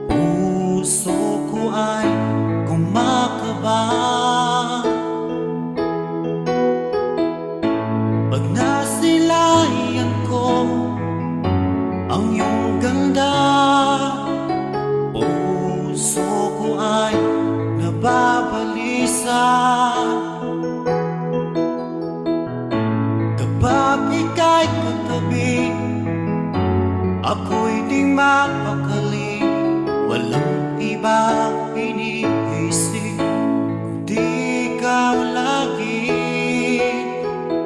Puso ko ay kumakaba pag nasilayan ko ang iyong ganda. Puso ko ay nababalisa kapag ika'y katabi. Ako'y di mapakali, walang ibang iniisip kundi ikaw lagi.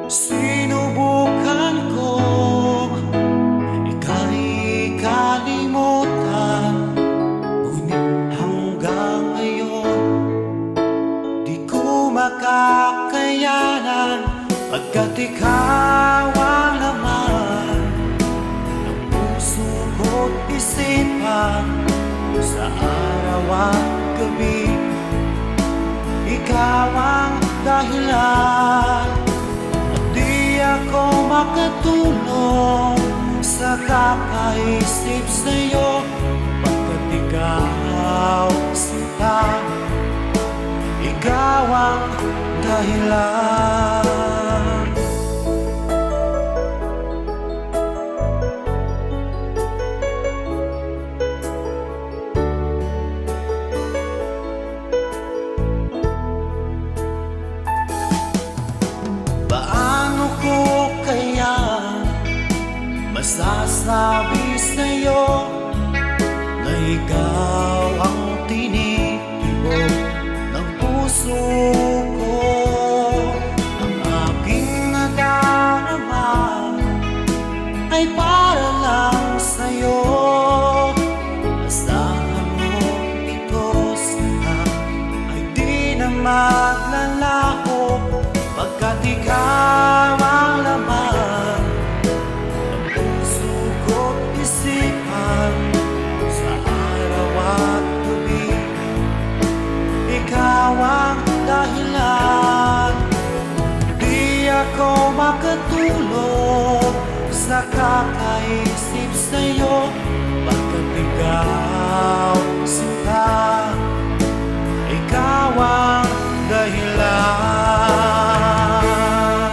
Sinubukan ko ika'y kalimutan, ngunit hanggang ngayon di ko makakayanan, pagkat ikaw ang laman ng puso ko't isipan sa araw at gabi. Ikaw ang dahilan at di ako makatulog sa kakaisip sa'yo, pagkat ikaw sinta, ikaw ang dahilan. Paano ko kaya masasabi sa'yo na ikaw ang tinitibok ng puso ko? Ang aking nadarama ay para lang sa'yo. Asahan mo ito sana ay di na maglalaho, pagkat ikaw ang laman ng puso ko't isipan sa araw at gabi. Ikaw ang dahilan, di ako makatulog sa kakaisip sa'yo, pagkat ikaw sinta, ikaw ang